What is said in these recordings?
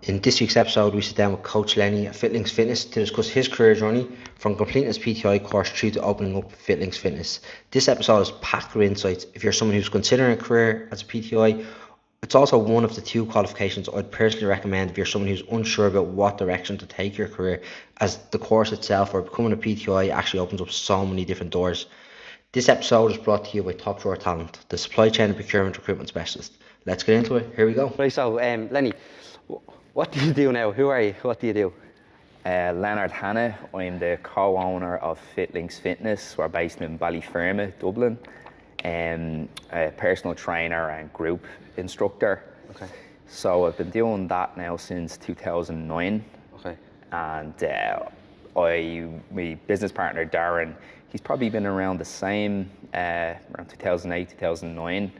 In this week's episode, we sit down with Coach Lenny at Fitlinks Fitness to discuss his career journey from completing his PTI course through to opening up Fitlinks Fitness. This episode is packed with insights. If you're someone who's considering a career as a PTI, it's also one of the two qualifications I'd personally recommend if you're someone who's unsure about what direction to take your career, as the course itself or becoming a PTI actually opens up so many different doors. This episode is brought to you by Top Drawer Talent, the supply chain and procurement recruitment specialist. Let's get into it. Here we go. Right, so Lenny, what do you do now? Who are you? What do you do? Leonard Hanna. I'm the co-owner of Fitlinks Fitness. We're based in Ballyfermot, Dublin. A personal trainer and group instructor. Okay. So I've been doing that now since 2009. Okay. And my business partner Darren, he's probably been around the same, around 2008, 2009. Okay.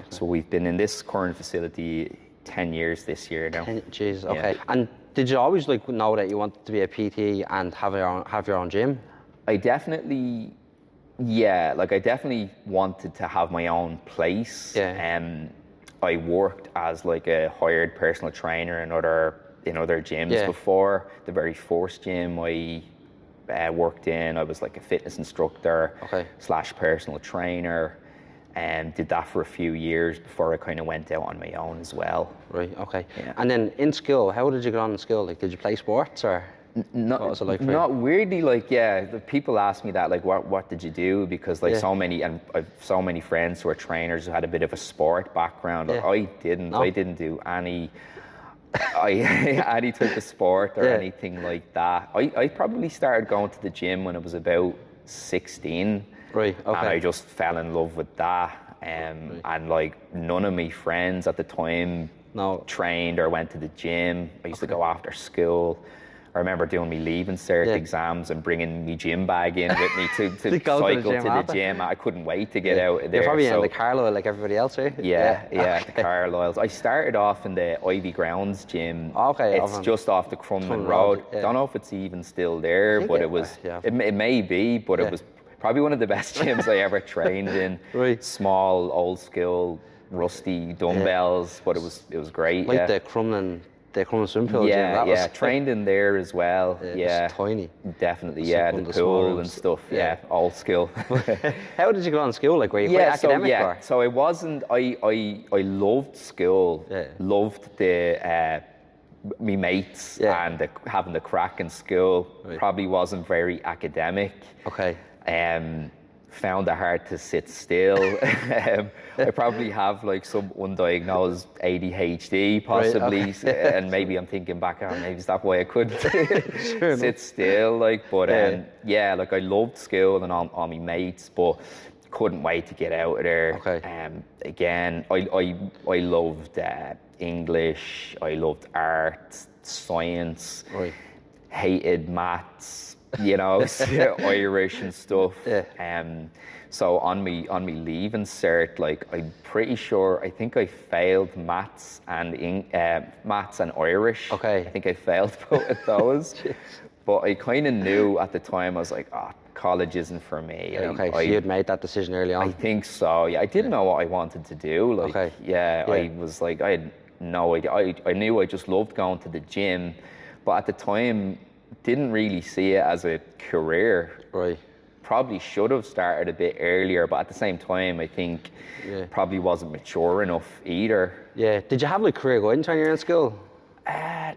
So we've been in this current facility 10 years this year now. Jeez, okay. Yeah. And did you always know that you wanted to be a PT and have your own gym? I definitely wanted to have my own place. Yeah. I worked as a hired personal trainer in other gyms before. The very first gym I worked in, I was a fitness instructor / personal trainer, and did that for a few years before I kind of went out on my own as well. Right, okay. Yeah. And then in school, how did you get on in school? Did you play sports or what was it like for you? Not weirdly, the people ask me that, what did you do? Because so many, and I've so many friends who are trainers who had a bit of a sport background. I didn't. No. I didn't do any type of sport or anything like that. I probably started going to the gym when I was about 16. Right, okay. And I just fell in love with that. And none of my friends at the time trained or went to the gym. I used to go after school. I remember doing my leaving cert exams and bringing my gym bag in with me to cycle to the gym. I couldn't wait to get out of there. You're probably in the Carlisle like everybody else, right? Yeah, the Carlisles. I started off in the Ivy Grounds gym. Okay. It's just off the Crumlin Road. Don't know if it's even still there, but it was. It may be, but it was probably one of the best gyms I ever trained in. Right. Small, old school, rusty dumbbells, but it was great. Like the Crumlin swimming pool gym. That trained in there as well. It's tiny. Definitely, the pool and stuff. Old school. How did you get on in school? Were you quite academic? So I wasn't. I loved school. Loved the me mates and having the crack in school. Right. Probably wasn't very academic. Okay. Found it hard to sit still. I probably have some undiagnosed ADHD possibly, right, okay. And maybe I'm thinking back, maybe is that why I couldn't sit still, but I loved school and all my mates, but couldn't wait to get out of there. Okay. Again, I loved English, I loved art, science, right. Hated maths. Irish and stuff. So on me leaving cert, I'm pretty sure I think I failed maths and Irish. Okay. I think I failed both of those. But I kind of knew at the time, I was like, college isn't for me. So you had made that decision early on. I think so. Yeah, I didn't know what I wanted to do. I was I had no idea. I knew I just loved going to the gym, but at the time, didn't really see it as a career. Right. Probably should have started a bit earlier, but at the same time, I think probably wasn't mature enough either. Yeah. Did you have career guidance when you were in school?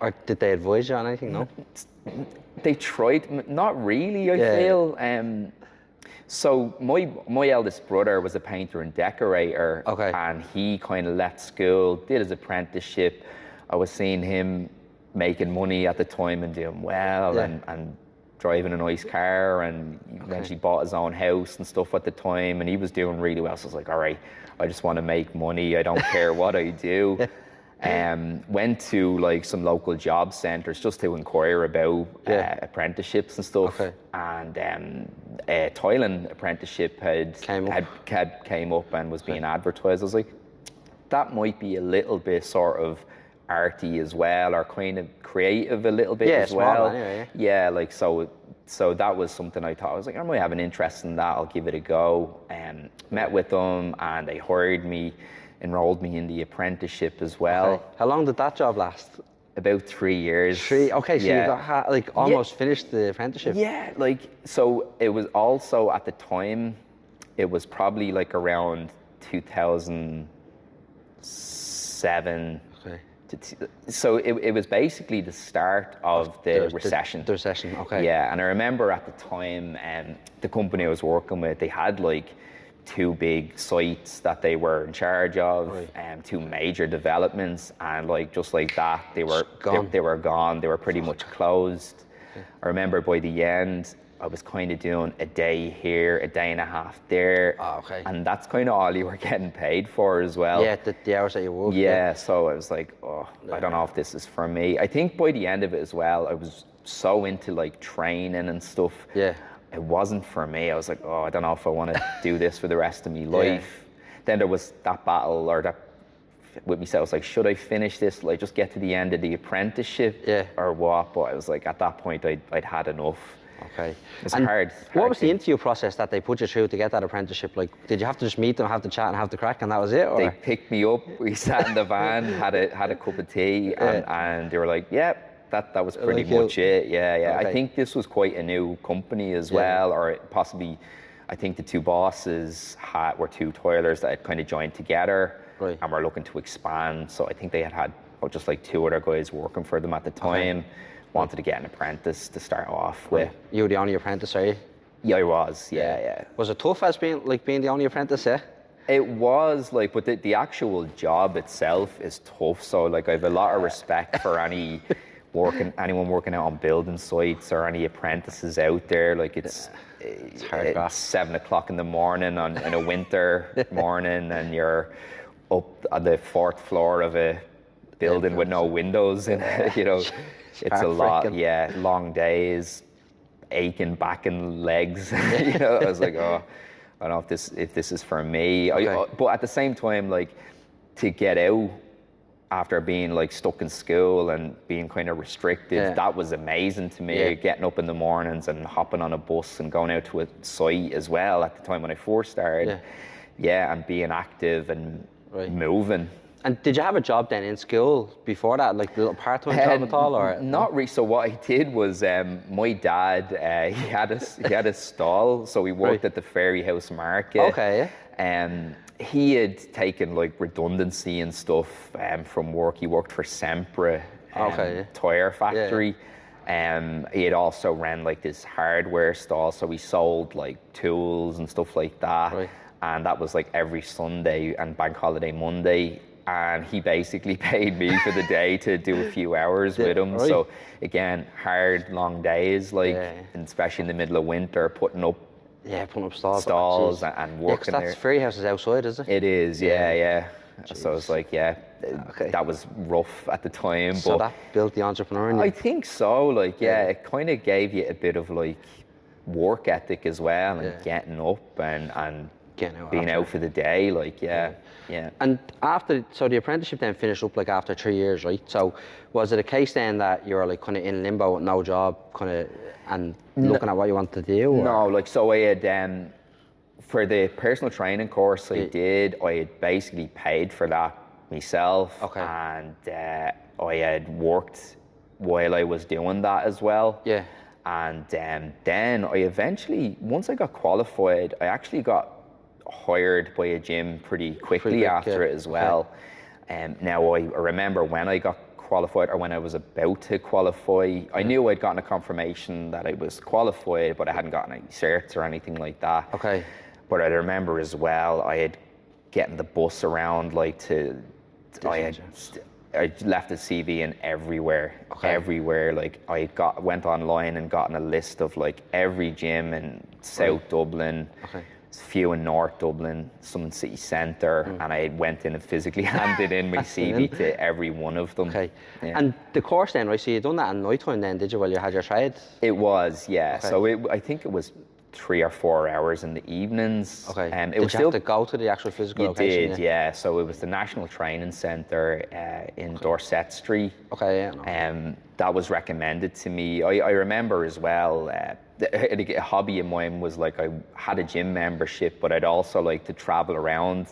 Or did they advise you on anything? No. They tried. Not really. I feel. So my eldest brother was a painter and decorator. Okay. And he kind of left school, did his apprenticeship. I was seeing him making money at the time and doing well and driving a nice car, and he eventually bought his own house and stuff at the time, and he was doing really well. So I was like, all right, I just want to make money. I don't care what I do. Went to some local job centres just to inquire about apprenticeships and stuff. Okay. And a tiling apprenticeship came up and was being advertised. I was like, that might be a little bit sort of arty as well, or kind of creative a little bit as well. Anyway, so that was something I thought. I was like, I might have an interest in that. I'll give it a go. Met with them, and they hired me, enrolled me in the apprenticeship as well. Okay. How long did that job last? About 3 years. Okay, so yeah. you got like almost finished the apprenticeship. Yeah, like, so it was also at the time, it was probably like around 2007. Okay. So it was basically the start of the recession. The recession, okay. Yeah, and I remember at the time, the company I was working with, they had like 2 big sites that they were in charge of, Right. 2 major developments, and like just like that, they were gone. They were gone. They were pretty much closed. Okay. I remember by the end, I was kind of doing a day here, a day and a half there. Oh, okay. And that's kind of all you were getting paid for as well. Yeah, the hours that you work. Yeah, so I was like, oh, I don't know if this is for me. I think by the end of it as well, I was so into like training and stuff. Yeah. It wasn't for me. I was like, oh, I don't know if I want to do this for the rest of my life. Then there was that battle or that with myself. I was like, should I finish this? Like, just get to the end of the apprenticeship or what? But I was like, at that point, I'd had enough. Okay. It's hard. What was the interview process that they put you through to get that apprenticeship? Like, did you have to just meet them, have the chat, and have the crack, and that was it? Or? They picked me up. We sat in the van, had a cup of tea, and they were like, "Yeah, that was pretty much it." Yeah. Okay. I think this was quite a new company as well, or possibly, I think the 2 bosses were 2 toilers that had kind of joined together, and were looking to expand. So I think they had just like 2 other guys working for them at the time. Okay. Wanted to get an apprentice to start off with. You were the only apprentice, are you? Yeah, I was. Yeah. Was it tough as being the only apprentice? Yeah. It was like, but the actual job itself is tough. So like, I have a lot of respect for anyone working out on building sites or any apprentices out there. Like it's hard. It's 7 o'clock in the morning in a winter morning, and you're up on the 4th floor of a building with no windows in it. You know. It's a lot, long days, aching back and legs. You know, I was like, oh, I don't know if this is for me. Okay. But at the same time, like, to get out after being like stuck in school and being kind of restricted, that was amazing to me. Yeah. Getting up in the mornings and hopping on a bus and going out to a site as well at the time when I first started. Yeah, and being active and moving. And did you have a job then in school before that, like a little part-time job at all, or not really? So what I did was, my dad he had a stall, so we worked at the Fairyhouse market. Okay. He had taken like redundancy and stuff from work. He worked for Sempra, tire factory. He had also ran like this hardware stall, so we sold like tools and stuff like that. Right. And that was like every Sunday and Bank Holiday Monday. And he basically paid me for the day to do a few hours with him. Right. So again, hard, long days, like, and especially in the middle of winter, putting up stalls and working there. That's Fairyhouse is outside, is it? It is, yeah. Jeez. So it's like, that was rough at the time. So that built the entrepreneur in you? I think so, like, it kind of gave you a bit of like work ethic as well, and getting up and being out for the day, like, yeah. And so the apprenticeship then finished up like after 3 years, right? So was it a case then that you were like kind of in limbo with no job, kind of, and looking at what you wanted to do? Or? No, like, so I had, for the personal training course I had basically paid for that myself. Okay. And I had worked while I was doing that as well. Yeah. And then I eventually, once I got qualified, I actually got hired by a gym pretty quickly after it as well. Now I remember when I got qualified, or when I was about to qualify, I knew I'd gotten a confirmation that I was qualified, but I hadn't gotten any certs or anything like that. Okay. But I remember as well, I had getting the bus around like I left a CV in everywhere. Like I went online and gotten a list of like every gym in South Dublin. Okay. A few in North Dublin, some in city centre, and I went in and physically handed in my CV to every one of them. Okay. Yeah. And the course then, right, so you done that at night time then, did you, while you had your trade? It was, yeah. Okay. So I think it was 3 or 4 hours in the evenings. Okay. Did you have to go to the actual physical location? You did, yeah. So it was the National Training Centre in Dorset Street. Okay, that was recommended to me. I remember as well, a hobby of mine was like I had a gym membership, but I'd also like to travel around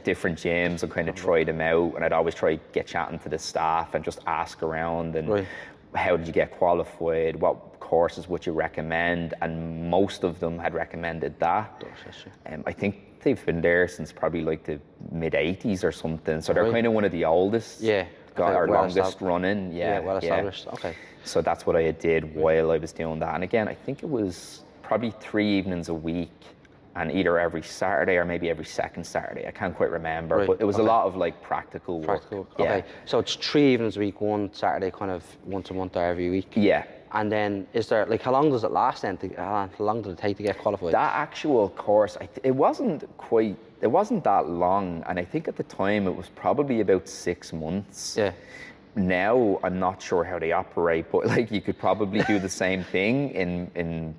different gyms and kind of try them out. And I'd always try to get chatting to the staff and just ask around and how did you get qualified? What courses would you recommend? And most of them had recommended that. I think they've been there since probably like the mid 80s or something. So they're kind of one of the oldest. Our longest running. Well established. Okay. So that's what I did while I was doing that. And again, I think it was probably 3 evenings a week, and either every Saturday or maybe every second Saturday. I can't quite remember, but it was a lot of like practical work. Okay. So it's 3 evenings a week, one Saturday kind of once a month or every week. Yeah. And then is there, like, how long does it last then? How long did it take to get qualified? That actual course, it wasn't that long. And I think at the time it was probably about 6 months. Yeah. Now I'm not sure how they operate, but like you could probably do the same thing in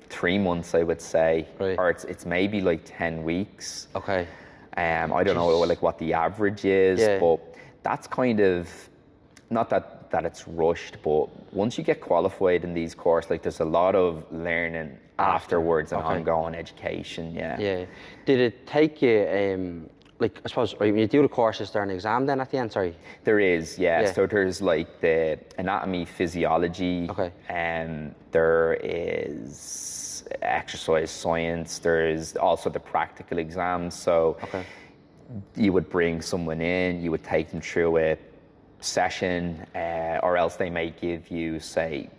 3 months, I would say. Or it's maybe like 10 weeks. Okay. I don't know like what the average is, but that's kind of, not that it's rushed, but once you get qualified in these courses, like there's a lot of learning afterwards and ongoing education. Yeah. Did it take you, like, I suppose, right, when you do the course, is there an exam then at the end? Sorry. There is, yeah. So there's like the anatomy, physiology. Okay. There is exercise science. There's also the practical exams. So you would bring someone in, you would take them through a session, or else they may give you, say,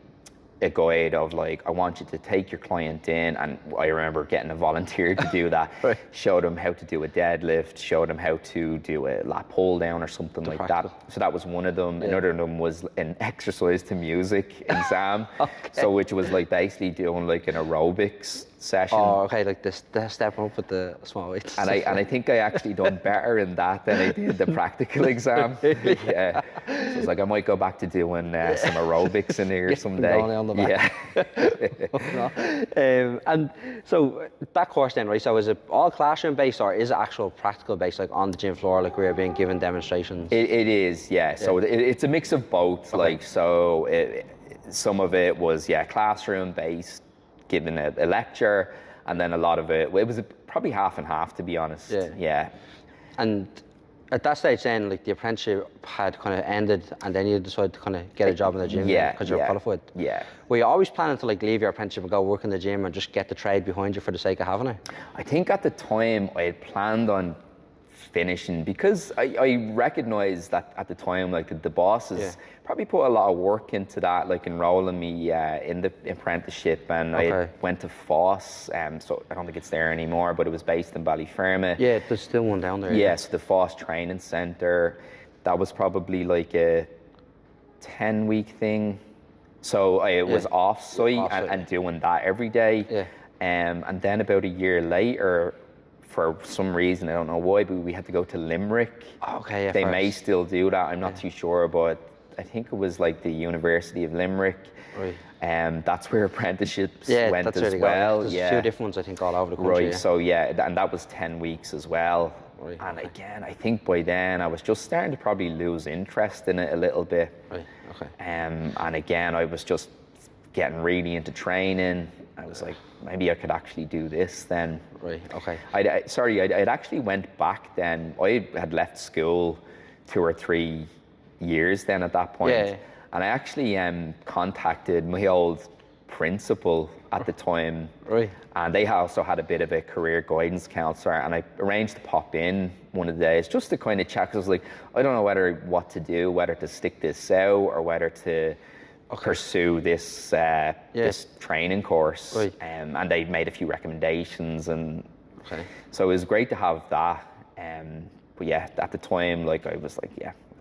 a guide of like, I want you to take your client in, and I remember getting a volunteer to do that. Show them how to do a deadlift, show them how to do a lat pull down or something like that. So that was one of them. Another of them was an exercise to music exam, so which was like basically doing like an aerobics session. Oh, okay, like the stepping up with the small weights. And I think I actually done better in that than I did the practical exam. Yeah. So it's like I might go back to doing some aerobics in here someday. And so that course then, right? So is it all classroom based, or is it actual practical based, like on the gym floor, like we're being given demonstrations? It is, yeah. So it's a mix of both. Like, so some of it was classroom based, given a lecture, and then a lot of it was probably half and half, to be honest. Yeah. And at that stage then, like the apprenticeship had kind of ended, and then you decided to kind of get a job in the gym because you're qualified. Yeah. Were you always planning to like leave your apprenticeship and go work in the gym and just get the trade behind you for the sake of having it? I think at the time I had planned on finishing, because I recognised that at the time, like the bosses probably put a lot of work into that, like enrolling me in the apprenticeship, and I went to FOSS, so I don't think it's there anymore, but it was based in Ballyfermot. Yeah, there's still one down there. Yes, the FOSS Training Centre. That was probably like a 10-week thing. So I was off-site and doing that every day. And then about a year later, for some reason, I don't know why, but we had to go to Limerick. They may still do that, I'm not too sure, but I think it was like the University of Limerick. That's where apprenticeships went as really well. There's a few different ones, I think, all over the country. Right, so and that was 10 weeks as well. And again, I think by then I was just starting to probably lose interest in it a little bit. And again, I was just getting really into training. I was like, maybe I could actually do this then. I'd actually went back then. I had left school 2 or 3 years then at that point. And I actually contacted my old principal at the time. And they also had a bit of a career guidance counsellor, and I arranged to pop in one of the days just to kind of check. I was like, I don't know what to do, whether to stick this out or whether to pursue this this training course. And they made a few recommendations, and so it was great to have that. But at the time, like I was like,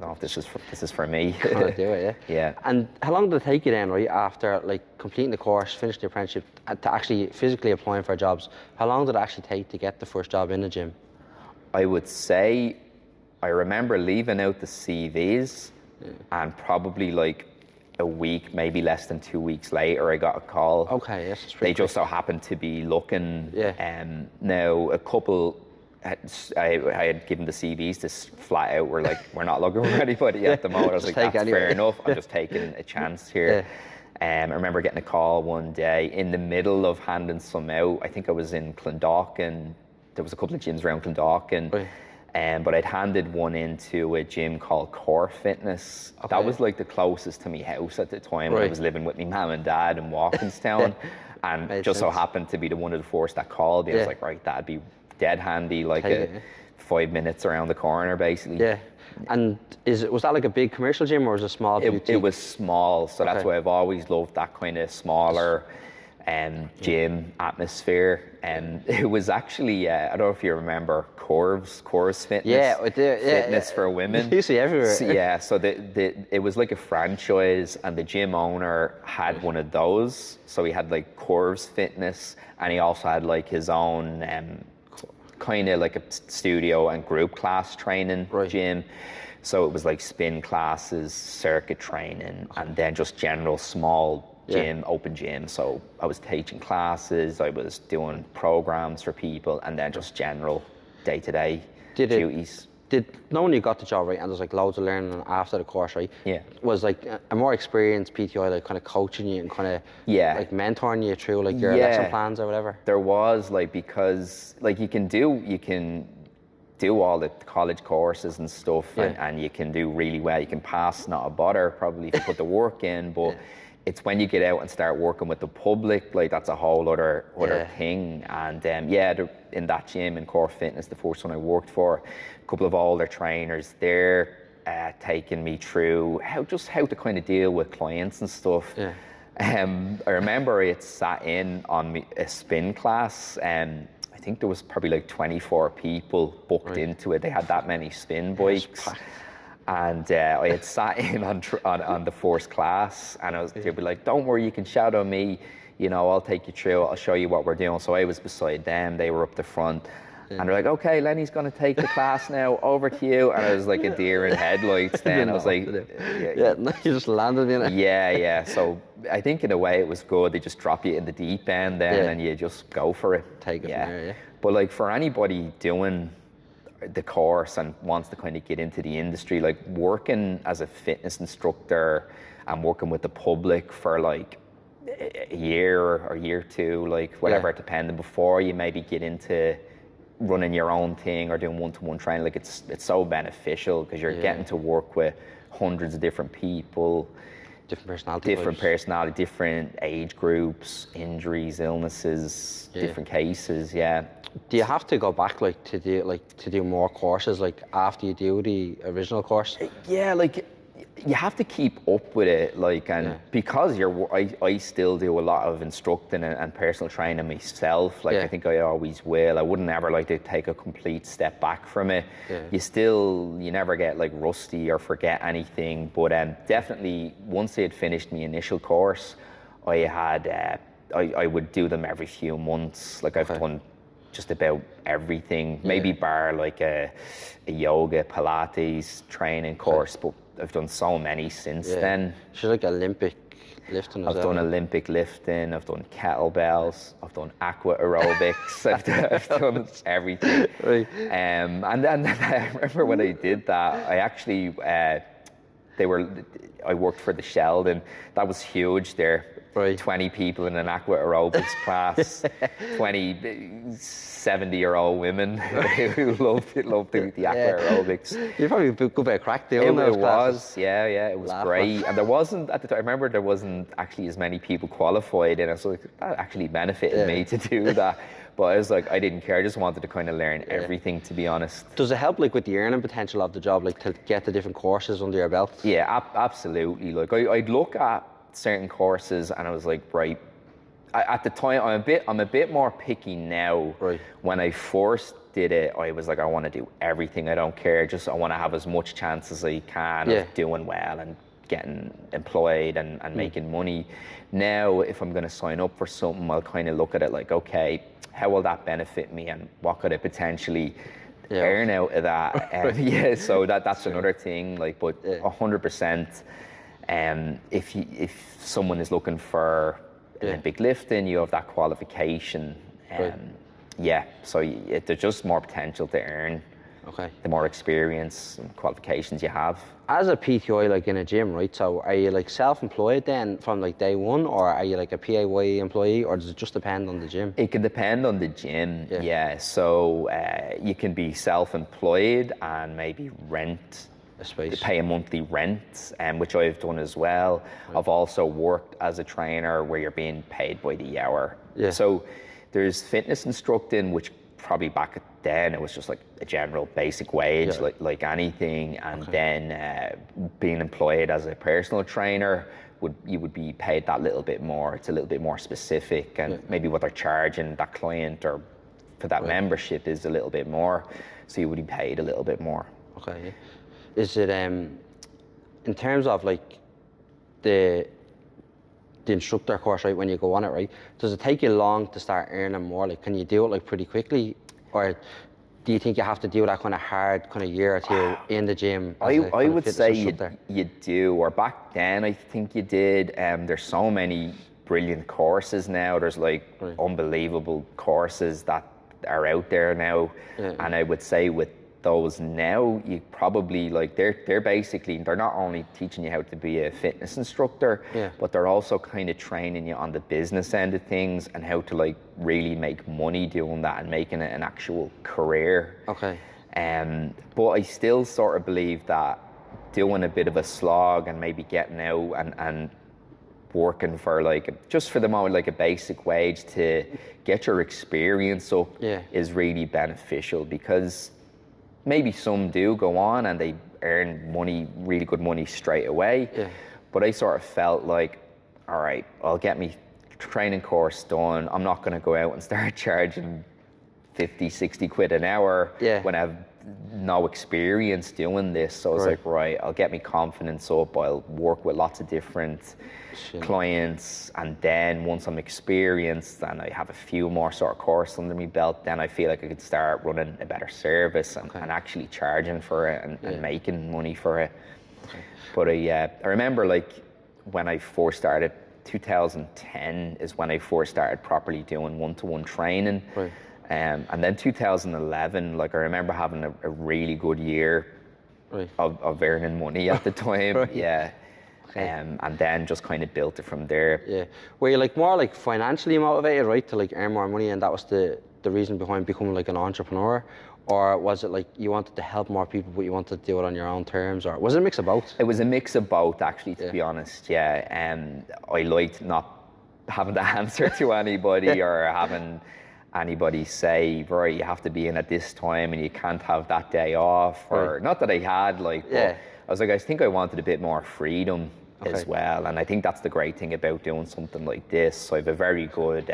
no, this is for me. Gonna do it, And how long did it take you then, right, after like completing the course, finishing the apprenticeship, to actually physically applying for jobs? How long did it actually take to get the first job in the gym? I would say, I remember leaving out the CVs, and probably like a week, maybe less than 2 weeks later, I got a call. They just so happened to be looking. Now a couple. I had given the CVs to flat out, we're like, we're not looking for anybody at the moment. I was like, that's fair enough. I'm just taking a chance here. I remember getting a call one day in the middle of handing some out. I think I was in Clondalkin. There was a couple of gyms around Clondalkin. But I'd handed one into a gym called Core Fitness. Okay. That was like the closest to my house at the time. I was living with my mum and dad in Walkinstown, and Makes just so sense. happened to be the one of the first that called me. I was like, right, that'd be dead handy, like Take it, 5 minutes around the corner, basically. Yeah. And was that like a big commercial gym, or was it a small boutique? It was small, so that's Okay. why I've always loved that kind of smaller gym atmosphere. And it was actually, I don't know if you remember Curves Fitness. Yeah, I do, yeah, Fitness for women. You see everywhere. So it was like a franchise, and the gym owner had one of those. So he had like Curves Fitness, and he also had like his own kind of like a studio and group class training gym. So it was like spin classes, circuit training, and then just general small gym, open gym. So I was teaching classes, I was doing programs for people, and then just general day-to-day duties. Knowing you got the job, right, and there's like loads of learning after the course, right? Yeah. Was like a more experienced PTI like kind of coaching you and kind of like mentoring you through like your lesson plans or whatever? There was, like, because like you can do all the college courses and stuff, and you can do really well. You can pass, not a bother, probably, if you put the work in, but it's when you get out and start working with the public, like that's a whole other thing. And in that gym in Core Fitness, the first one I worked for, a couple of older trainers there taking me through how to kind of deal with clients and stuff. I remember it sat in on a spin class, and I think there was probably like 24 people booked into it. They had that many spin bikes. And I had sat in on the first class, and they'd be like, don't worry, you can shadow me, I'll take you through, I'll show you what we're doing. So I was beside them, they were up the front, and they're like, okay, Lenny's gonna take the class now, over to you. And I was like a deer in headlights then. I was like, you just landed in it. Yeah. So I think in a way it was good. They just drop you in the deep end then, and you just go for it. Take it from there, But like for anybody doing the course and wants to kind of get into the industry, like working as a fitness instructor and working with the public for like a year or year two, like whatever, depending, before you maybe get into running your own thing or doing one-to-one training, like it's so beneficial, because you're getting to work with hundreds of different people, different personality, different age groups, injuries, illnesses, different cases. Do you have to go back like to do more courses like after you do the original course? Yeah, like you have to keep up with it, like, and because I still do a lot of instructing and personal training myself, like I think I always will. I wouldn't ever like to take a complete step back from it. You never get like rusty or forget anything, but definitely once I had finished my initial course, I would do them every few months. Like I've done just about everything, maybe bar like a yoga, Pilates training course, but I've done so many since then. She's like Olympic lifting as I've well. done Olympic lifting, I've done kettlebells, I've done aqua aerobics, I've done everything. And then I remember when I did that, I actually, I worked for the Sheldon. That was huge there. 20 people in an aqua aerobics class, 20 70-year-old women who loved the aqua aerobics. You probably a good bit of crack doing those classes. It was great. And there wasn't, at the time, I remember there wasn't actually as many people qualified in it, so that actually benefited me to do that. But I was like, I didn't care. I just wanted to kind of learn everything, to be honest. Does it help like with the earning potential of the job, like to get the different courses under your belt? Yeah, absolutely. Like I'd look at certain courses and I was like, right, at the time, I'm a bit more picky now. When I first did it, I was like, I want to do everything. I don't care. I want to have as much chance as I can of doing well and getting employed and making money. Now, if I'm going to sign up for something, I'll kind of look at it like, okay, how will that benefit me, and what could I potentially earn out of that? So that's another thing. Like, but 100%. If someone is looking for Olympic lifting, you have that qualification. So there's just more potential to earn. Okay. the more experience and qualifications you have. As a PTI, like in a gym, right? So are you like self-employed then from like day one, or are you like a PAYE employee, or does it just depend on the gym? It can depend on the gym, Yeah. yeah. So you can be self-employed and maybe rent, A space. pay a monthly rent, which I've done as well. I've also worked as a trainer where you're being paid by the hour. Yeah. So there's fitness instructing, which probably back then it was just like a general basic wage, Yeah. like anything. And then being employed as a personal trainer, you would be paid that little bit more. It's a little bit more specific, and maybe what they're charging that client or for that membership is a little bit more. So you would be paid a little bit more. Okay. Yeah. Is it in terms of like the instructor course, right? When you go on it, right? Does it take you long to start earning more? Like, can you do it like pretty quickly, or do you think you have to do that kind of hard kind of year or two in the gym? I would say you do, or back then I think you did. There's so many brilliant courses now. There's like unbelievable courses that are out there now, and I would say with those now, you probably like they're basically, they're not only teaching you how to be a fitness instructor, but they're also kind of training you on the business end of things and how to like really make money doing that and making it an actual career. Okay. But I still sort of believe that doing a bit of a slog and maybe getting out and working for like just for the moment like a basic wage to get your experience up is really beneficial, because maybe some do go on and they earn money, really good money straight away. But I sort of felt like, all right, I'll get me training course done. I'm not going to go out and start charging 50, 60 quid an hour when I have no experience doing this. So I was like, right, I'll get me confidence up. I'll work with lots of different clients, and then once I'm experienced and I have a few more sort of courses under my belt, then I feel like I could start running a better service and actually charging for it and making money for it. But I remember like when I first started, 2010 is when I first started properly doing one-to-one training. And then 2011, like I remember having a really good year of earning money at the time. And then just kind of built it from there. Were you like more like financially motivated, right, to like earn more money, and that was the reason behind becoming like an entrepreneur? Or was it like you wanted to help more people but you wanted to do it on your own terms, or was it a mix of both? It was a mix of both, actually, to be honest. I liked not having to answer to anybody or having anybody say, right, you have to be in at this time and you can't have that day off, or not that I had, like, but I was like, I think I wanted a bit more freedom as well. And I think that's the great thing about doing something like this. So I have a very good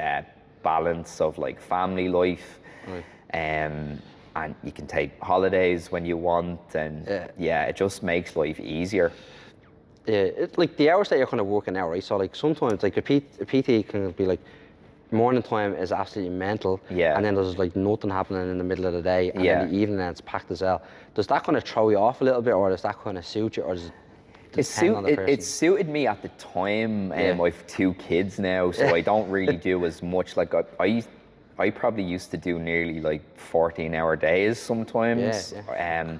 balance of like family life, and you can take holidays when you want, and it just makes life easier. It's like the hours that you're kind of working out, right? So like sometimes like a PT can be like, morning time is absolutely mental, and then there's like nothing happening in the middle of the day, and then the evening it's packed as well. Does that kind of throw you off a little bit, or does that kind of suit you, or does it depend on the person? It suited me at the time. I have 2 kids now, so I don't really do as much. Like I probably used to do nearly like 14-hour days sometimes. I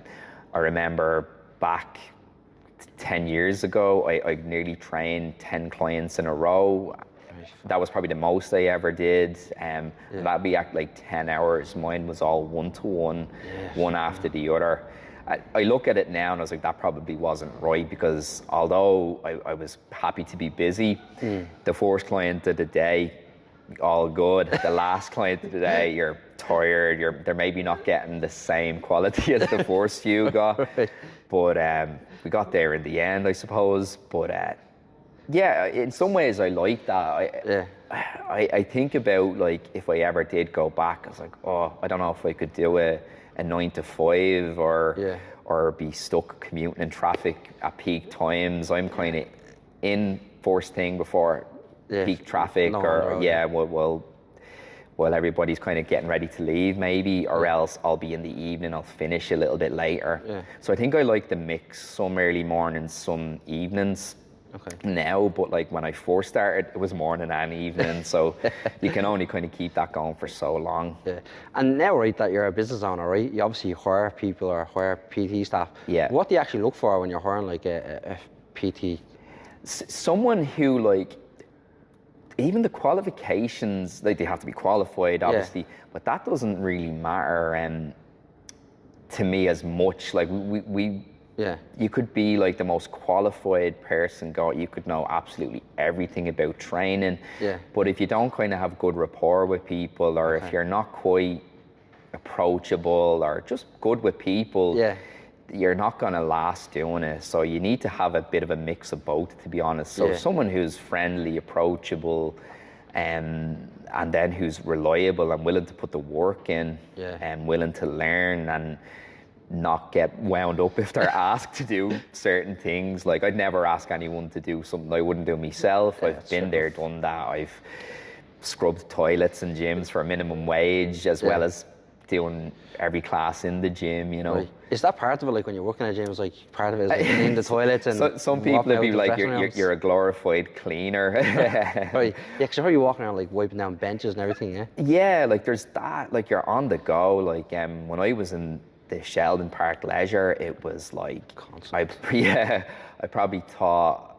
remember back 10 years ago, I nearly trained 10 clients in a row. That was probably the most I ever did. That'd be at like 10 hours. Mine was all one-to-one, one after the other. I look at it now and I was like, that probably wasn't right, because although I was happy to be busy, the first client of the day, all good. The last client of the day, you're tired. They're maybe not getting the same quality as the first few got. But we got there in the end, I suppose. But in some ways I like that. I think about like if I ever did go back, I was like, oh, I don't know if I could do a 9 to 5 or be stuck commuting in traffic at peak times. I'm kind of in first thing before peak traffic, while everybody's kind of getting ready to leave maybe, or else I'll be in the evening, I'll finish a little bit later. So I think I like the mix, some early mornings, some evenings. now, but like when I first started, it was morning and evening, so you can only kind of keep that going for so long. Yeah. And now, right, that you're a business owner, right, you obviously hire people or hire PT staff. Yeah. What do you actually look for when you're hiring like a PT? Someone who, like, even the qualifications, like they have to be qualified, obviously, but that doesn't really matter to me as much. Like you could be like the most qualified person, you could know absolutely everything about training, but if you don't kind of have good rapport with people, or if you're not quite approachable or just good with people, you're not going to last doing it. So you need to have a bit of a mix of both, to be honest. So someone who's friendly, approachable, and then who's reliable and willing to put the work in, and willing to learn and not get wound up if they're asked to do certain things. Like, I'd never ask anyone to do something I wouldn't do myself. I've been there, done that. I've scrubbed toilets and gyms for a minimum wage, as well as doing every class in the gym, you know. Right. Is that part of it, like when you're working at a gym, is like part of it is like cleaning the toilets and so, some people would be like, you're a glorified cleaner. Right. Yeah, because you're probably walking around like wiping down benches and everything, yeah? Yeah, like there's that, like you're on the go. Like when I was in the Sheldon Park Leisure, it was like, I probably taught,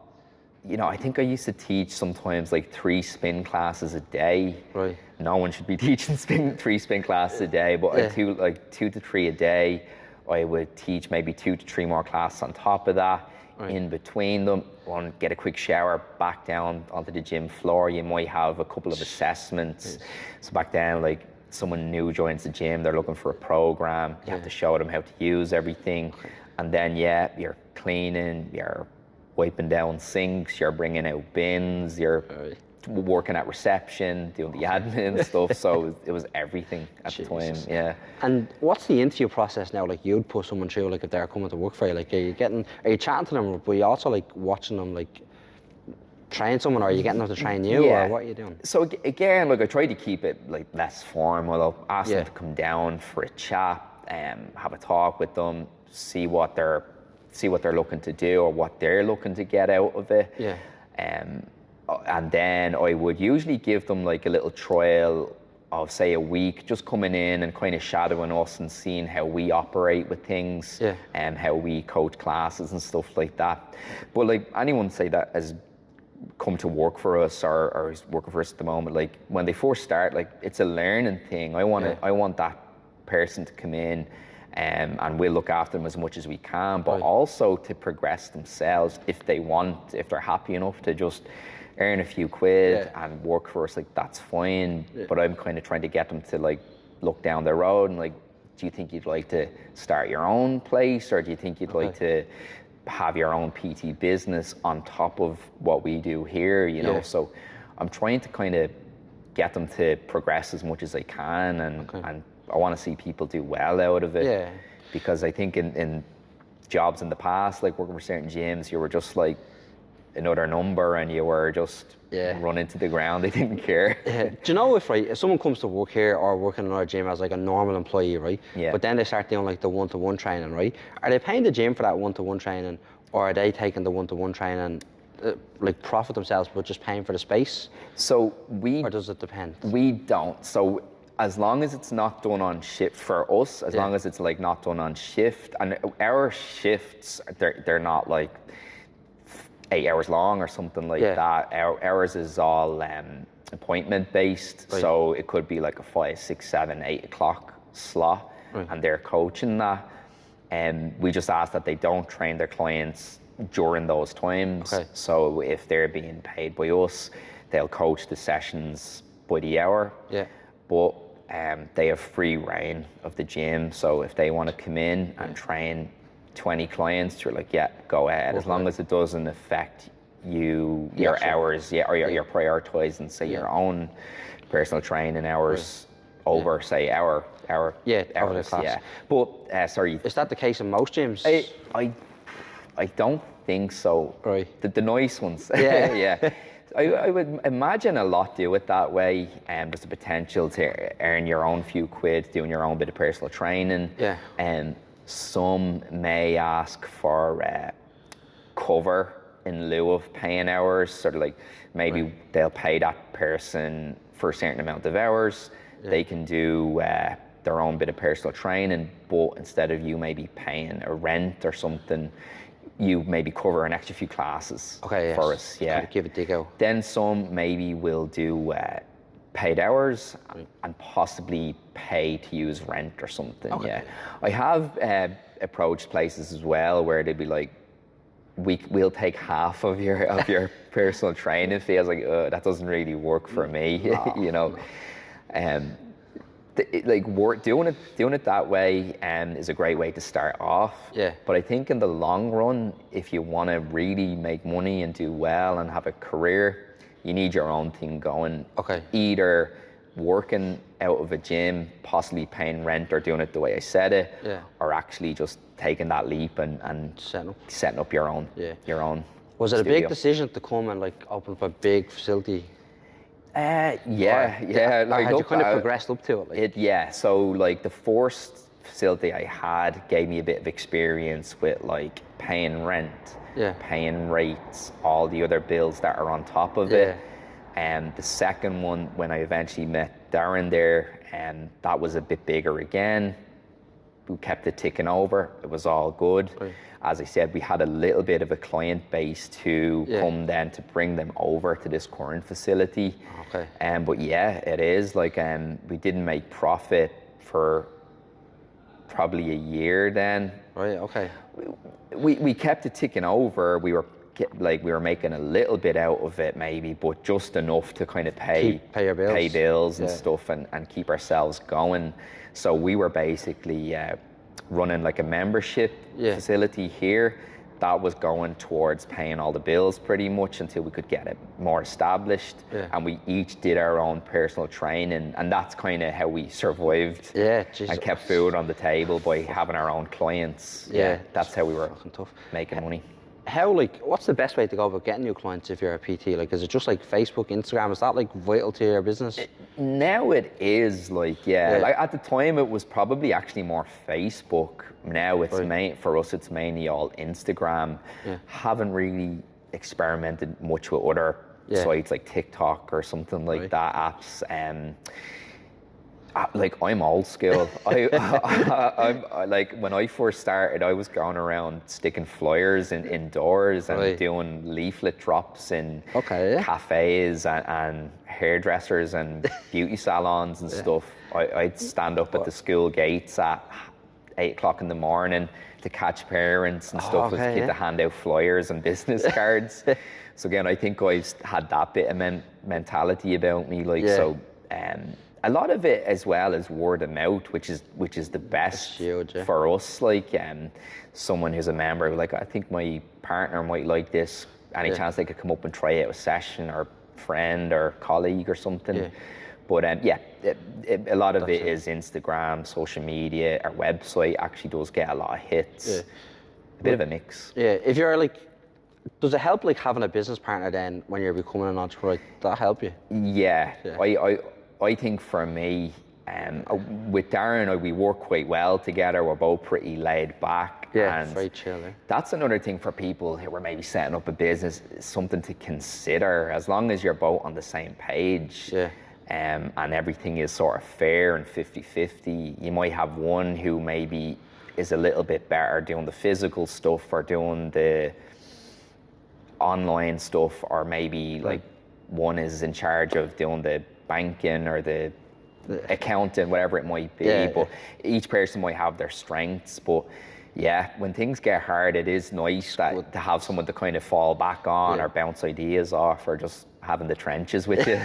you know, I think I used to teach sometimes like 3 spin classes a day. Right. No one should be teaching 3 spin classes a day, but I do like 2 to 3 a day. I would teach maybe 2 to 3 more classes on top of that. In between them, get a quick shower, back down onto the gym floor. You might have a couple of assessments. So back then, like someone new joins the gym, they're looking for a program. You have to show them how to use everything. And then, you're cleaning, you're wiping down sinks, you're bringing out bins, you're working at reception, doing the admin stuff. So it was everything at the time. Yeah. And what's the interview process now? Like, you'd put someone through, like if they're coming to work for you, like are you chatting to them, but you also like watching them like train someone, or are you getting them to train you, or what are you doing? So again, like I try to keep it like less formal. I'll ask them to come down for a chat, have a talk with them, see what they're looking to do or what they're looking to get out of it. Yeah. And then I would usually give them like a little trial of, say, a week, just coming in and kind of shadowing us and seeing how we operate with things, and how we coach classes and stuff like that. But like anyone, say, that has come to work for us or is working for us at the moment, like when they first start, like it's a learning thing. I want that person to come in, and we'll look after them as much as we can, but also to progress themselves if they're happy enough to just earn a few quid and work for us, like that's fine. But I'm kind of trying to get them to like look down the road and like, do you think you'd like to start your own place, or do you think you'd like to have your own PT business on top of what we do here, you know? So I'm trying to kind of get them to progress as much as I can, and I want to see people do well out of it, because I think in jobs in the past, like working for certain gyms, you were just like another number and you were just running to the ground. They didn't care. Do you know if someone comes to work here or work in another gym as like a normal employee, right? But then they start doing like the one-to-one training, right? Are they paying the gym for that one-to-one training, or are they taking the one-to-one training like profit themselves but just paying for the space? So or does it depend? We don't. So as long as it's not done on shift for us, as long as it's like not done on shift, and our shifts, they're not like 8 hours long or something like that. Ours is all appointment based, so it could be like a 5, 6, 7, 8 o'clock slot, and they're coaching that. And we just ask that they don't train their clients during those times. So if they're being paid by us, they'll coach the sessions by the hour. But they have free reign of the gym. So if they want to come in and train 20 clients, you're like, go ahead, as long as it doesn't affect your hours, or you're prioritizing, say, your own personal training hours over, say, our over the class. But sorry, is that the case in most gyms? I don't think so. The nice ones. I would imagine a lot do it that way, and there's the potential to earn your own few quid doing your own bit of personal training. And some may ask for cover in lieu of paying hours, sort of like maybe they'll pay that person for a certain amount of hours. They can do their own bit of personal training, but instead of you maybe paying a rent or something, you maybe cover an extra few classes for us. Yeah, kind of give it a go. Then some maybe will do paid hours and possibly pay to use rent or something. Yeah, I have approached places as well where they'd be like, we'll take half of your personal training fee. I was like, that doesn't really work for me. You know, doing it that way is a great way to start off. Yeah. But I think in the long run, if you want to really make money and do well and have a career, you need your own thing going. Okay. Either working out of a gym, possibly paying rent or doing it the way I said it, or actually just taking that leap and setting up your own. Your own. Was it studio. a big decision to come and like open up a big facility? Yeah. Like, had you kind of progressed up to it? Like? So like the first facility I had gave me a bit of experience with like paying rent, paying rates, all the other bills that are on top of it. And the second one, when I eventually met Darren there, that was a bit bigger again. We kept it ticking over. It was all good. Right. As I said, we had a little bit of a client base to come then to bring them over to this current facility. Okay. But yeah, it is like we didn't make profit for probably a year then. Right. Okay. We kept it ticking over. We were making a little bit out of it maybe, but just enough to kind of pay your bills, pay bills and stuff and keep ourselves going. So we were basically running like a membership facility here that was going towards paying all the bills pretty much until we could get it more established. And we each did our own personal training, and that's kind of how we survived and kept food on the table by having our own clients. That's how we were making money. What's the best way to go about getting new clients if you're a PT? Like, is it just like Facebook, Instagram? Is that like vital to your business? Now it is like, like at the time it was probably actually more Facebook. Now it's for us, it's mainly all Instagram. Haven't really experimented much with other sites like TikTok or something like that, apps. Like I'm old school. I'm like when I first started, I was going around sticking flyers indoors and doing leaflet drops in cafes and hairdressers and beauty salons and stuff. I'd stand up at the school gates at 8 o'clock in the morning to catch parents and stuff as a kid to hand out flyers and business cards. So again, I think I've had that bit of mentality about me. Like so. A lot of it as well is word of mouth, which is the best huge, for us. Like someone who's a member, like I think my partner might like this. Any chance they could come up and try out a session, or friend or colleague or something. But a lot of it is Instagram, social media. Our website actually does get a lot of hits. A bit of a mix. If you're like, does it help like having a business partner then when you're becoming an entrepreneur? Does that help you? I think for me, with Darren, we work quite well together. We're both pretty laid back. And very chill. That's another thing for people who are maybe setting up a business, something to consider. As long as you're both on the same page and everything is sort of fair and 50-50, you might have one who maybe is a little bit better doing the physical stuff or doing the online stuff, or maybe like one is in charge of doing the banking or the accounting, whatever it might be. But each person might have their strengths. But when things get hard, it is nice to have someone to kind of fall back on or bounce ideas off, or just having the trenches with you.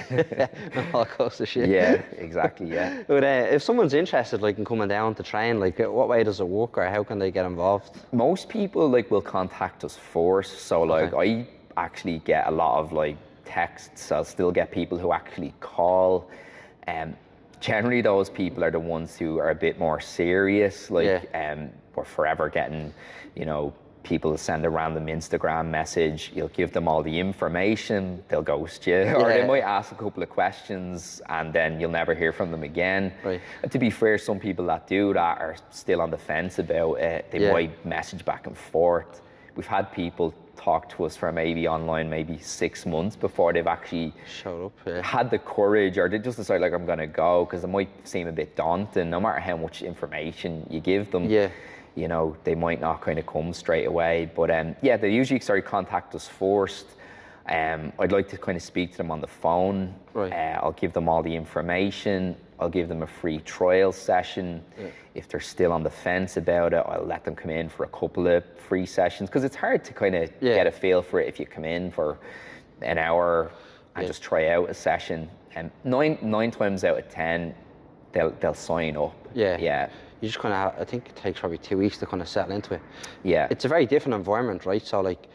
All goes to shit. Yeah, exactly. But if someone's interested, like in coming down to train, like what way does it work, or how can they get involved? Most people will contact us first. So I actually get a lot of texts. I'll still get people who actually call. Generally those people are the ones who are a bit more serious. We're forever getting, people send a random Instagram message. You'll give them all the information, they'll ghost you, or they might ask a couple of questions and then you'll never hear from them again. To be fair, some people that do that are still on the fence about it. They might message back and forth. We've had people talk to us for maybe online maybe 6 months before they've actually Showed up. Yeah. had the courage, or they just decide like I'm going to go, because it might seem a bit daunting. No matter how much information you give them, Yeah. you know, they might not kind of come straight away. But yeah, they usually contact us first. I'd like to kind of speak to them on the phone. Right. I'll give them all the information. I'll give them a free trial session. Yeah. If they're still on the fence about it, I'll let them come in for a couple of free sessions, because it's hard to kind of get a feel for it if you come in for an hour and just try out a session. And nine times out of 10, they'll sign up. Yeah. Yeah. You just kind of, I think it takes probably 2 weeks to kind of settle into it. Yeah. It's a very different environment, right? So like,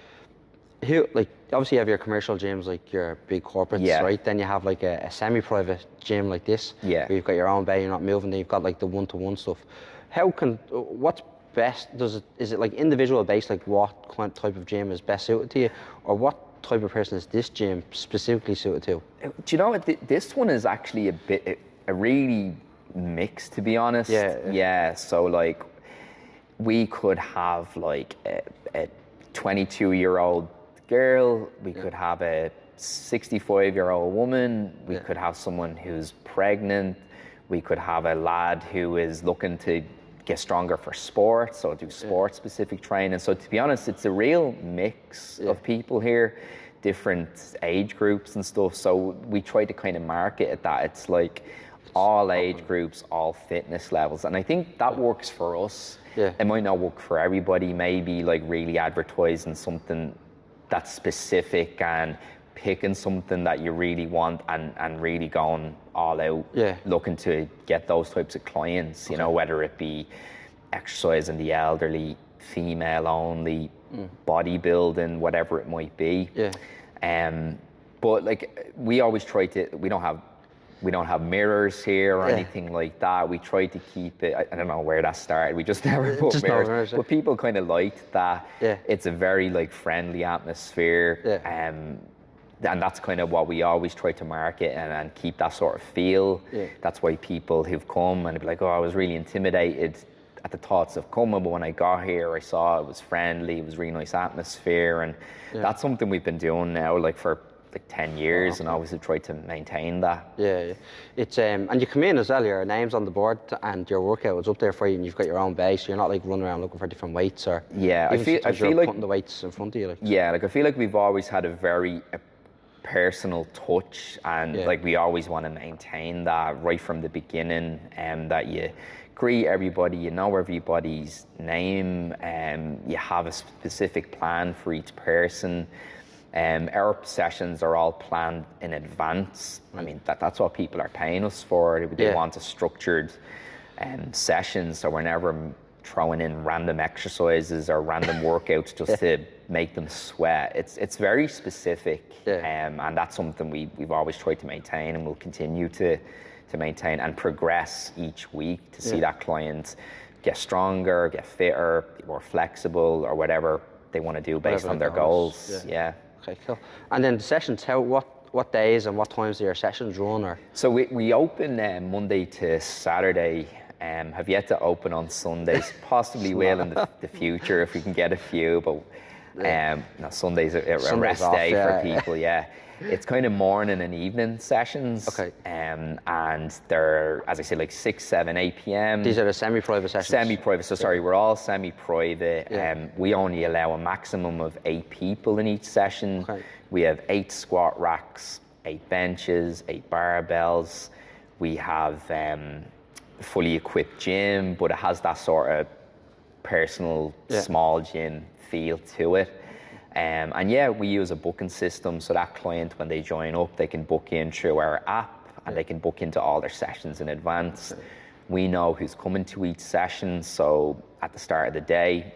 obviously you have your commercial gyms, like your big corporates, right? Then you have like a semi-private gym like this, Yeah. where you've got your own bay, you're not moving. Then you've got like the one-to-one stuff. What's best? Is it like individual based, like what kind type of gym is best suited to you, or what type of person is this gym specifically suited to? Do you know what? This one is actually a really mix, to be honest. Yeah. So like, we could have like a 22-year-old girl, we could have a 65-year-old woman, we could have someone who's pregnant, we could have a lad who is looking to get stronger for sports, so do sport-specific training. So to be honest, it's a real mix of people here, different age groups and stuff. So we try to kind of market it that it's like all age groups, all fitness levels, and I think that works for us. It might not work for everybody. Maybe like really advertising something that's specific and picking something that you really want and really going all out, looking to get those types of clients, you know, whether it be exercising the elderly, female only, bodybuilding, whatever it might be. But like, we always try to, we don't have mirrors here or anything like that. We try to keep it, I don't know where that started, we just never put mirrors. But people kind of liked that. It's a very like friendly atmosphere. And that's kind of what we always try to market and keep that sort of feel. That's why people who've come and be like, oh, I was really intimidated at the thoughts of coming, but when I got here, I saw it was friendly, it was a really nice atmosphere. And that's something we've been doing now like for like 10 years, and obviously try to maintain that. It's and you come in as well, your name's on the board and your workout is up there for you, and you've got your own base, so you're not like running around looking for different weights, or I feel like putting the weights in front of you. Like I feel like we've always had a very personal touch, and like we always want to maintain that right from the beginning, and that you greet everybody, you know everybody's name, you have a specific plan for each person. Our sessions are all planned in advance. I mean, that's what people are paying us for. They want a structured session, so we're never throwing in random exercises or random workouts just to make them sweat. It's very specific, and that's something we've always tried to maintain, and we'll continue to maintain and progress each week to see that client get stronger, get fitter, be more flexible, or whatever they want to do based on their goals. Okay, cool. And then the sessions, what days and what times do your sessions run? Or so we open Monday to Saturday. Have yet to open on Sundays. Possibly will in the future if we can get a few. But no, Sunday's a rest day for people. It's kind of morning and evening sessions. And they're, as I say, like 6, 7, 8 p.m. These are the semi-private sessions? Semi-private. So sorry, we're all semi-private. We only allow a maximum of 8 people in each session. We have 8 squat racks, 8 benches, 8 barbells. We have fully equipped gym, but it has that sort of personal small gym feel to it. And we use a booking system, so that client, when they join up, they can book in through our app, and they can book into all their sessions in advance. We know who's coming to each session, so at the start of the day,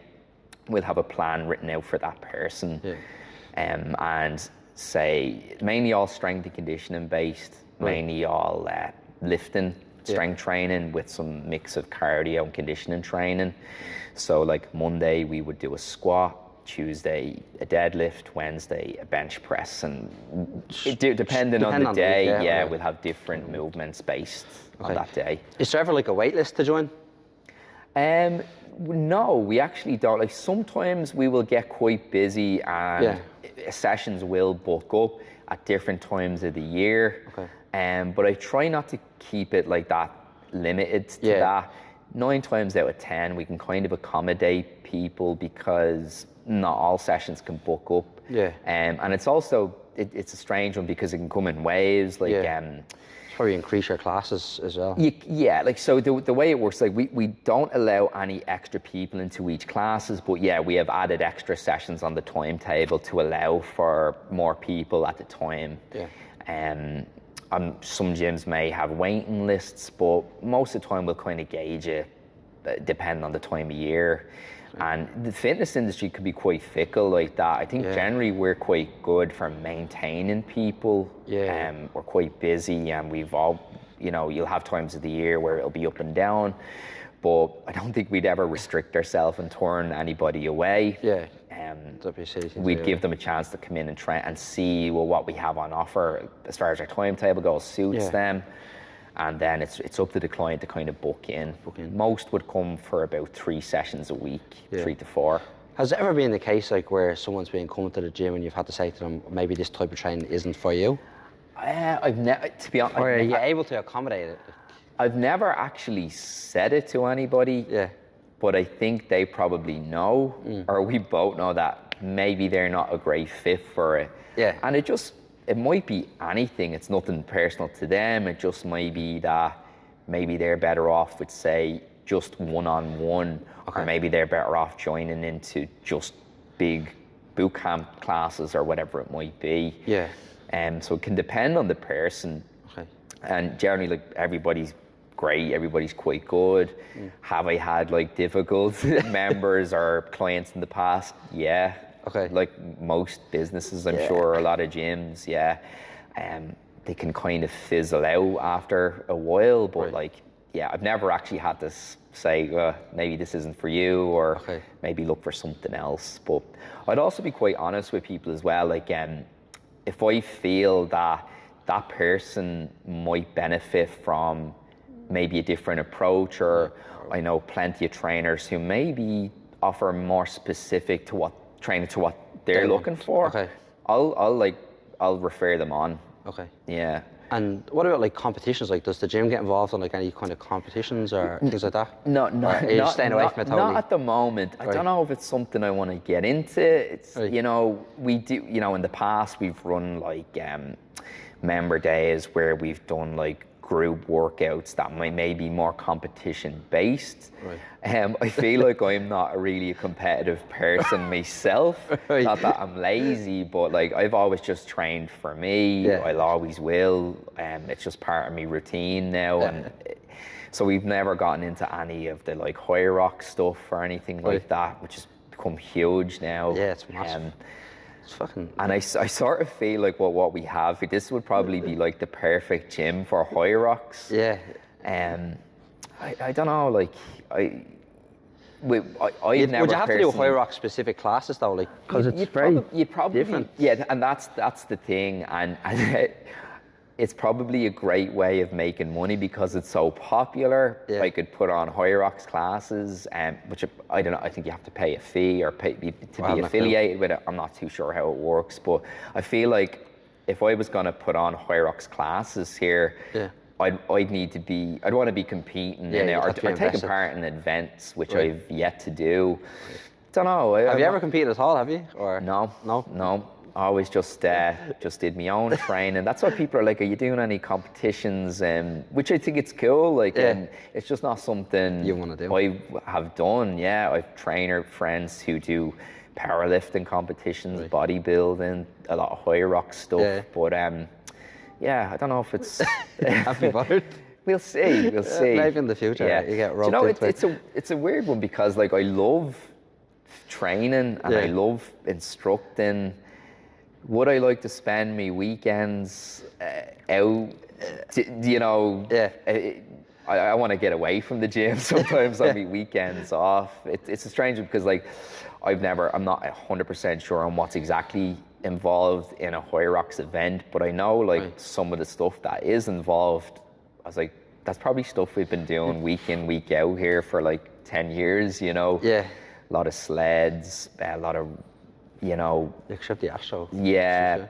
we'll have a plan written out for that person. And say, mainly all strength and conditioning based, mainly all lifting, strength training with some mix of cardio and conditioning training. So like Monday, we would do a squat, Tuesday a deadlift, Wednesday a bench press, and depending on the day, we'll have different movements based on that day. Is there ever like a wait list to join? No, we actually don't. Like sometimes we will get quite busy and sessions will book up at different times of the year. Okay. But I try not to keep it like that, limited to that. 9 times out of 10, we can kind of accommodate people because not all sessions can book up. Yeah. And it's also, it's a strange one because it can come in waves. Like, probably increase your classes as well. Yeah, like so the way it works, like we don't allow any extra people into each classes, but yeah, we have added extra sessions on the timetable to allow for more people at the time. Yeah. Some gyms may have waiting lists, but most of the time we'll kind of gauge it depending on the time of year. And the fitness industry could be quite fickle like that. I think generally we're quite good for maintaining people. We're quite busy and we've all, you know, you'll have times of the year where it'll be up and down, but I don't think we'd ever restrict ourselves and turn anybody away. We'd give them a chance to come in and try and see what we have on offer as far as our timetable goes suits them. And then it's up to the client to kind of book in. Most would come for about 3 sessions a week, 3 to 4. Has it ever been the case like where someone's been coming to the gym and you've had to say to them, maybe this type of training isn't for you? I've never, to be honest. Or are you able to accommodate it? I've never actually said it to anybody. But I think they probably know, or we both know that maybe they're not a great fit for it. And it might be anything. It's nothing personal to them. It just might be that maybe they're better off with, say, just one-on-one, or maybe they're better off joining into just big boot camp classes or whatever it might be. So it can depend on the person. And generally, like, everybody's great, everybody's quite good. Have I had like difficult members or clients in the past? Like most businesses, I'm sure, a lot of gyms, they can kind of fizzle out after a while, but I've never actually had to say, maybe this isn't for you, or maybe look for something else. But I'd also be quite honest with people as well, like if I feel that that person might benefit from maybe a different approach, or I know plenty of trainers who maybe offer more specific to what training to what they're looking for. I'll refer them on. And what about like competitions? Like, does the gym get involved in like any kind of competitions or things like that? No, are you staying away from it totally? Not at the moment. I don't know if it's something I want to get into. It's you know, we do, you know, in the past we've run like member days where we've done like group workouts that may be more competition based. I feel like I'm not really a competitive person myself. Not that I'm lazy, but like I've always just trained for me. I'll always will. It's just part of my routine now. And so we've never gotten into any of the like high rock stuff or anything like that, which has become huge now. It's massive. And I sort of feel like what we have, this would probably be like the perfect gym for high rocks. I don't know, like I've never. Would you have to do high rock specific classes though, like because it's very different? And that's the thing, and it's probably a great way of making money because it's so popular. I could put on high rocks classes, which I don't know. I think you have to pay a fee or pay to be affiliated with it. I'm not too sure how it works, but I feel like if I was going to put on high rocks classes here, I'd want to be competing in it, or taking part in events, which I've yet to do. Don't know. Have you ever competed at all? Have you? Or no. I always just did my own training. That's why people are like, are you doing any competitions? Which I think it's cool. Like, it's just not something you want to do. I have done. I've trainer friends who do powerlifting competitions, bodybuilding, a lot of high rock stuff. But I don't know if it's. Have you bothered? We'll see. Maybe in the future you get roped into it. It's a weird one because like I love training and I love instructing. Would I like to spend my weekends out? I want to get away from the gym sometimes on my weekends off. It's a strange one because like I'm not 100% sure on what's exactly involved in a high rocks event, but I know like some of the stuff that is involved. I was like, that's probably stuff we've been doing week in, week out here for like 10 years, you know. Yeah. A lot of sleds, a lot of, you know, Except the Astro. yeah,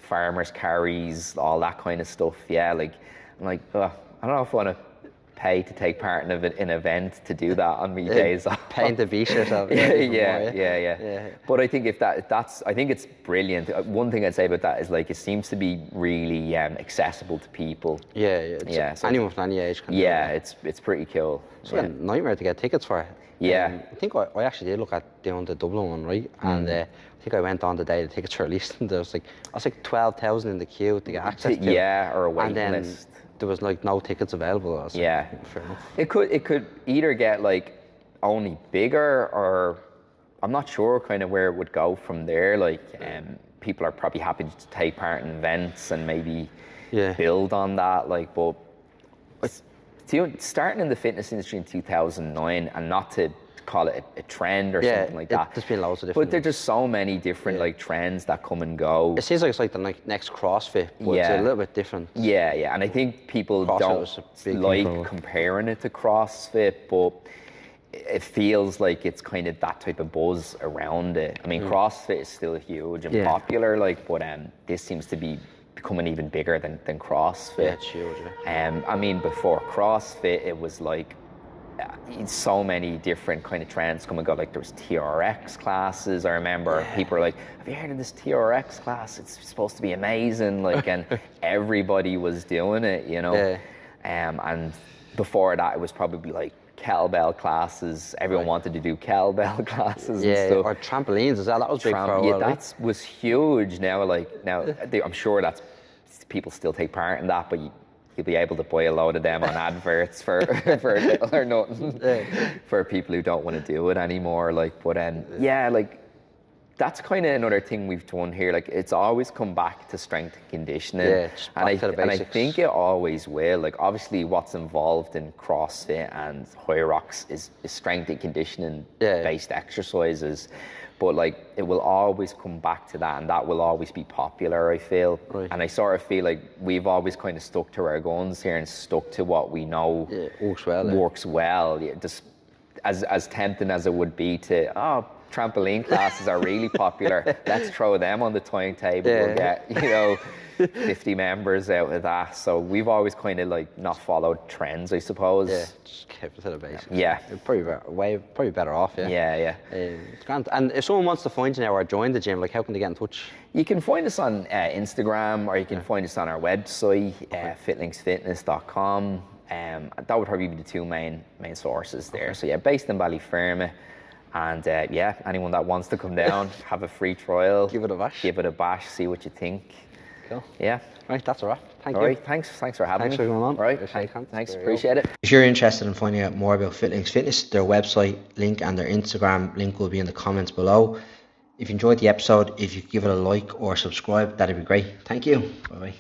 farmers carries, all that kind of stuff. Yeah, like, I'm like, I don't know if I want to pay to take part in an event to do that on me days off. Paying to beat yourself. Yeah. But I think I think it's brilliant. One thing I'd say about that is like it seems to be really accessible to people. Yeah. So anyone from any age can do it. It's pretty cool. It's a nightmare to get tickets for it. Yeah. I think I actually did look at doing the Dublin one, right? And I think I went on the day the tickets were released, and there was like 12,000 in the queue to get access to. Yeah, or a waiting list. There was like no tickets available. I was like, fair enough. It could either get like only bigger, or I'm not sure kind of where it would go from there. Like people are probably happy to take part in events and maybe build on that. Like, but starting in the fitness industry in 2009, and not to call it a trend or something like that. There's been loads of different. But there's just so many different like trends that come and go. It seems like it's like the next CrossFit, but it's a little bit different. Yeah, and I think people don't like comparing it to CrossFit, but it feels like it's kind of that type of buzz around it. I mean, CrossFit is still huge and popular, like, but this seems to be becoming even bigger than CrossFit. Yeah, it's huge. I mean, before CrossFit, it was like so many different kind of trends come and go. Like there was TRX classes. I remember people were like, "Have you heard of this TRX class? It's supposed to be amazing!" Like, and everybody was doing it, you know. And before that, it was probably like kettlebell classes. Everyone wanted to do kettlebell classes. And stuff. Or trampolines as well. That was big for a while. That was huge. Now, I'm sure that's people still take part in that, but you'll be able to buy a load of them on adverts for little or nothing for people who don't want to do it anymore. Like, but like that's kind of another thing we've done here. Like, it's always come back to strength and conditioning, and I think it always will. Like, obviously, what's involved in CrossFit and High Rocks is strength and conditioning based exercises. But like, it will always come back to that, and that will always be popular, I feel. And I sort of feel like we've always kind of stuck to our guns here and stuck to what we know works well. Yeah, just as tempting as it would be to, trampoline classes are really popular. Let's throw them on the timetable. We'll get, 50 members out of that. So we've always kind of like not followed trends, I suppose. Yeah, just kept it to the basics. Yeah. Probably better off, Yeah. It's grand. And if someone wants to find you now or join the gym, like how can they get in touch? You can find us on Instagram, or you can find us on our website, fitlinksfitness.com. That would probably be the two main sources there. So based in Ballyfermot. And anyone that wants to come down, have a free trial. Give it a bash. See what you think. Cool. Yeah. Right, that's a wrap. Thank you. All right, thanks for having me. Thanks for coming on. All right, thanks, appreciate it. If you're interested in finding out more about Fitlinks Fitness, their website link and their Instagram link will be in the comments below. If you enjoyed the episode, if you give it a like or subscribe, that'd be great. Thank you. Bye-bye.